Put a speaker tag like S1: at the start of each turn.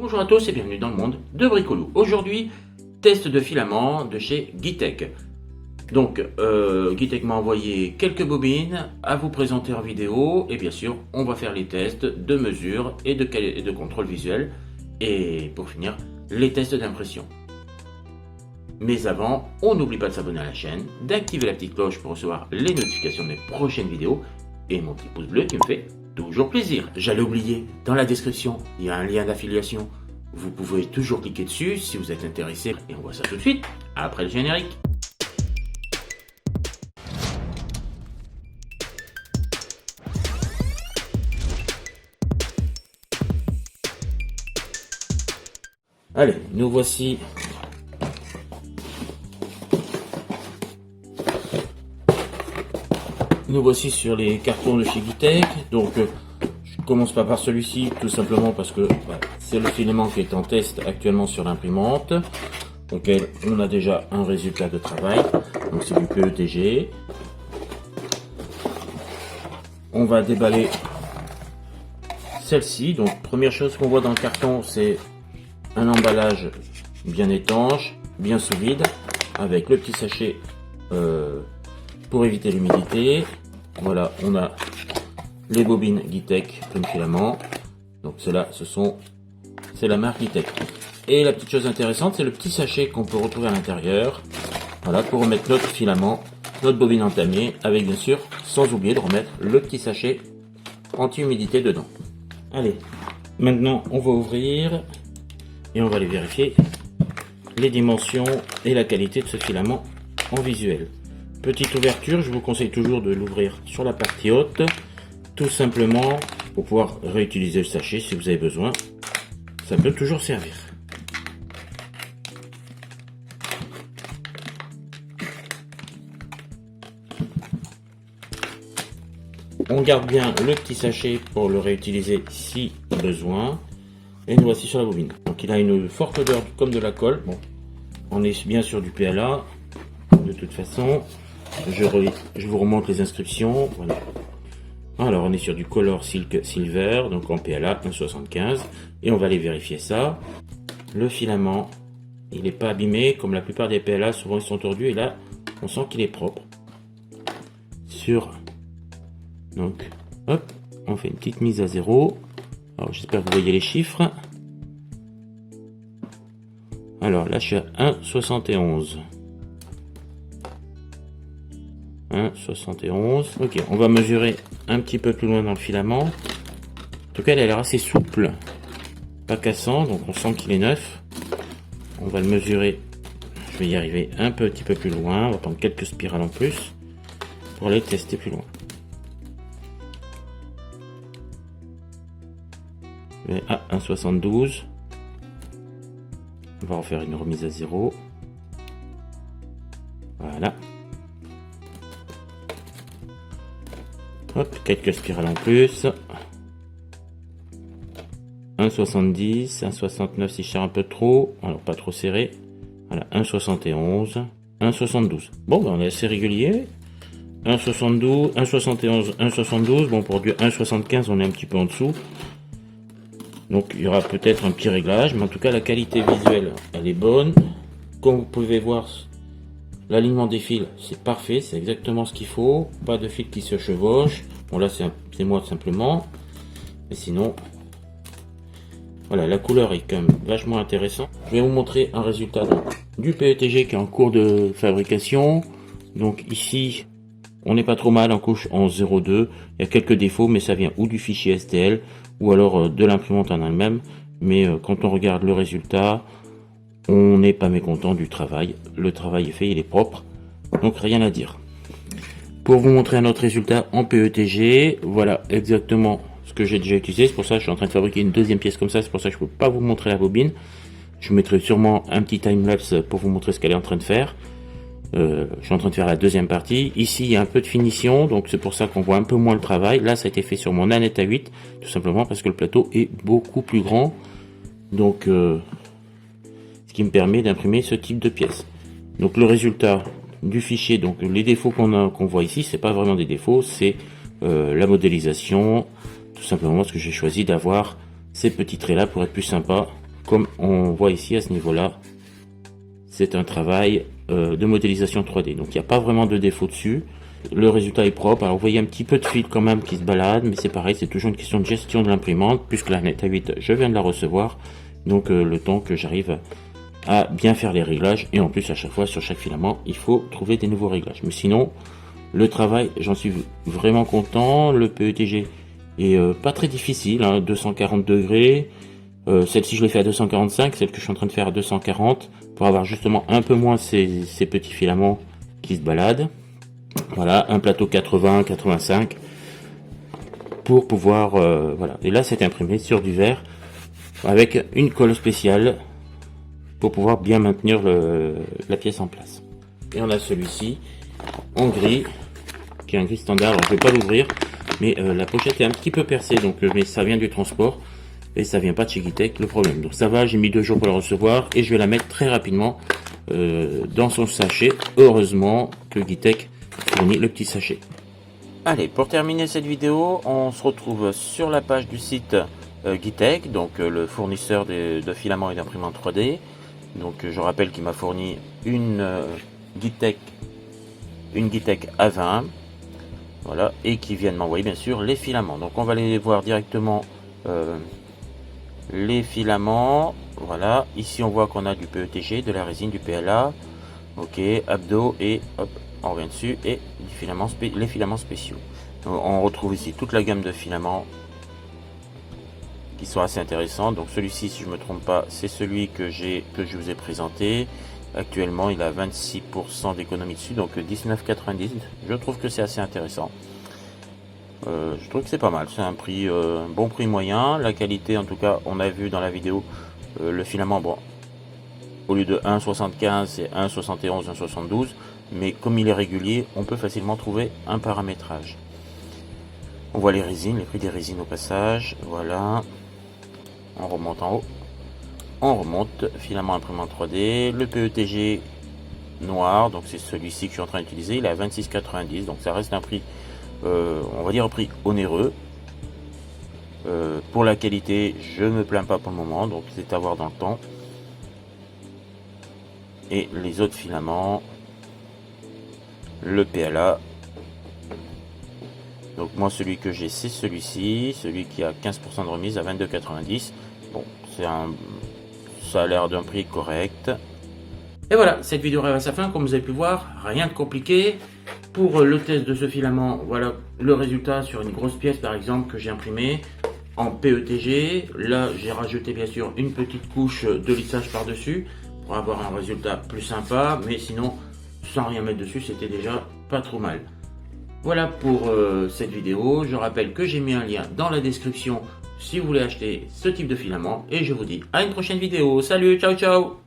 S1: Bonjour à tous et bienvenue dans le monde de Bricolou. Aujourd'hui, test de filament de chez Guitech. Donc, Guitech m'a envoyé quelques bobines à vous présenter en vidéo et bien sûr, on va faire les tests de mesure et de contrôle visuel et pour finir, les tests d'impression. Mais avant, on n'oublie pas de s'abonner à la chaîne, d'activer la petite cloche pour recevoir les notifications de mes prochaines vidéos et mon petit pouce bleu qui me fait toujours plaisir. J'allais oublier, dans la description, il y a un lien d'affiliation. Vous pouvez toujours cliquer dessus si vous êtes intéressé. Et on voit ça tout de suite, après le générique. Allez, nous voici. Nous voici sur les cartons de chez Guitech. Donc, je commence pas par celui-ci, tout simplement parce que c'est le filament qui est en test actuellement sur l'imprimante, auquel on a déjà un résultat de travail. Donc, c'est du PETG. On va déballer celle-ci. Donc, première chose qu'on voit dans le carton, c'est un emballage bien étanche, bien sous vide, avec le petit sachet pour éviter l'humidité. Voilà, on a les bobines Guitech plein filament. Donc ceux-là, c'est la marque Guitech. Et la petite chose intéressante, c'est le petit sachet qu'on peut retrouver à l'intérieur. Voilà, pour remettre notre filament, notre bobine entamée, avec bien sûr, sans oublier de remettre le petit sachet anti-humidité dedans. Allez, maintenant on va ouvrir et on va aller vérifier les dimensions et la qualité de ce filament en visuel. Petite ouverture, je vous conseille toujours de l'ouvrir sur la partie haute, tout simplement pour pouvoir réutiliser le sachet si vous avez besoin. Ça peut toujours servir. On garde bien le petit sachet pour le réutiliser si besoin. Et nous voici sur la bobine. Donc il a une forte odeur comme de la colle. Bon, on est bien sur du PLA. De toute façon, je vous remonte les inscriptions. Voilà. Alors on est sur du Color Silk Silver, donc en PLA 1,75. Et on va aller vérifier ça. Le filament, il n'est pas abîmé comme la plupart des PLA. Souvent ils sont tordus et là, on sent qu'il est propre. Donc, hop, on fait une petite mise à zéro. Alors j'espère que vous voyez les chiffres. Alors là je suis à 1,71. 1,71. Ok, on va mesurer un petit peu plus loin dans le filament. En tout cas, elle a l'air assez souple, pas cassant, donc on sent qu'il est neuf. On va le mesurer. Je vais y arriver un petit peu plus loin. On va prendre quelques spirales en plus pour aller tester plus loin. À 1,72. On va refaire une remise à zéro. Voilà. Hop, quelques spirales en plus. 1,70, 1,69 si je serre un peu trop. Alors pas trop serré. Voilà, 1,71, 1,72. Bon, ben, on est assez régulier. 1,72, 1,71, 1,72. Bon, pour du 1,75, on est un petit peu en dessous. Donc il y aura peut-être un petit réglage, mais en tout cas la qualité visuelle elle est bonne. Comme vous pouvez voir, l'alignement des fils c'est parfait, c'est exactement ce qu'il faut, pas de fils qui se chevauchent. Bon là c'est moi simplement, mais sinon voilà, la couleur est quand même vachement intéressante. Je vais vous montrer un résultat du PETG qui est en cours de fabrication. Donc ici on n'est pas trop mal en couche en 0,2. Il y a quelques défauts, mais ça vient ou du fichier STL ou alors de l'imprimante en elle-même. Mais quand on regarde le résultat, on n'est pas mécontent du travail. Le travail est fait, il est propre. Donc rien à dire. Pour vous montrer un autre résultat en PETG, voilà exactement ce que j'ai déjà utilisé. C'est pour ça que je suis en train de fabriquer une deuxième pièce comme ça. C'est pour ça que je ne peux pas vous montrer la bobine. Je vous mettrai sûrement un petit time-lapse pour vous montrer ce qu'elle est en train de faire. Je suis en train de faire la deuxième partie. Ici il y a un peu de finition, donc c'est pour ça qu'on voit un peu moins le travail. Là ça a été fait sur mon Nanette A8, tout simplement parce que le plateau est beaucoup plus grand. Donc ce qui me permet d'imprimer ce type de pièce. Donc le résultat du fichier, donc les défauts qu'on voit ici, c'est pas vraiment des défauts, c'est la modélisation, tout simplement parce que j'ai choisi d'avoir ces petits traits là pour être plus sympa comme on voit ici à ce niveau-là, c'est un travail de modélisation 3D. Donc il n'y a pas vraiment de défaut dessus. Le résultat est propre. Alors vous voyez un petit peu de fil quand même qui se balade, mais c'est pareil, c'est toujours une question de gestion de l'imprimante, puisque la Net A8, je viens de la recevoir. Donc le temps que j'arrive à bien faire les réglages, et en plus à chaque fois sur chaque filament, il faut trouver des nouveaux réglages. Mais sinon, le travail, j'en suis vraiment content. Le PETG est pas très difficile, hein, 240 degrés. Celle-ci je l'ai fait à 245, celle que je suis en train de faire à 240, pour avoir justement un peu moins ces petits filaments qui se baladent. Voilà, un plateau 80, 85, pour pouvoir, voilà. Et là c'est imprimé sur du verre, avec une colle spéciale, pour pouvoir bien maintenir la pièce en place. Et on a celui-ci, en gris, qui est un gris standard. Alors je vais pas l'ouvrir, mais la pochette est un petit peu percée, donc mais ça vient du transport. Et ça vient pas de chez Guitec, le problème. Donc ça va, j'ai mis 2 jours pour le recevoir et je vais la mettre très rapidement dans son sachet. Heureusement que Guitec fournit le petit sachet. Allez, pour terminer cette vidéo, on se retrouve sur la page du site Guitec, donc le fournisseur de filaments et d'imprimantes 3D. Donc je rappelle qu'il m'a fourni une Guitec A20, voilà, et qui vient de m'envoyer bien sûr les filaments. Donc on va aller voir directement les filaments. Voilà, ici on voit qu'on a du PETG, de la résine, du PLA, ok, abdo, et hop, on revient dessus, et les filaments spéciaux. Donc, on retrouve ici toute la gamme de filaments qui sont assez intéressants. Donc celui-ci, si je me trompe pas, c'est celui que je vous ai présenté. Actuellement il a 26% d'économie dessus, donc 19,90. Je trouve que c'est assez intéressant. Je trouve que c'est pas mal, c'est un prix, bon prix moyen. La qualité, en tout cas, on a vu dans la vidéo, le filament, bon, au lieu de 1,75 c'est 1,71, 1,72, mais comme il est régulier, on peut facilement trouver un paramétrage. On voit les résines, les prix des résines au passage, voilà. On remonte en haut, on remonte, filament imprimante 3D, le PETG noir, donc c'est celui-ci que je suis en train d'utiliser, il est à 26,90, donc ça reste un prix, on va dire un prix onéreux. Pour la qualité, je ne me plains pas pour le moment, donc c'est à voir dans le temps. Et les autres filaments, le PLA, donc moi celui que j'ai c'est celui-ci, celui qui a 15% de remise à 22,90. Bon, ça a l'air d'un prix correct. Et voilà, cette vidéo arrive à sa fin. Comme vous avez pu voir, rien de compliqué. Pour le test de ce filament, voilà le résultat sur une grosse pièce par exemple que j'ai imprimée en PETG. Là j'ai rajouté bien sûr une petite couche de lissage par dessus pour avoir un résultat plus sympa, mais sinon sans rien mettre dessus c'était déjà pas trop mal. Voilà pour cette vidéo. Je rappelle que j'ai mis un lien dans la description si vous voulez acheter ce type de filament, et je vous dis à une prochaine vidéo. Salut, ciao ciao.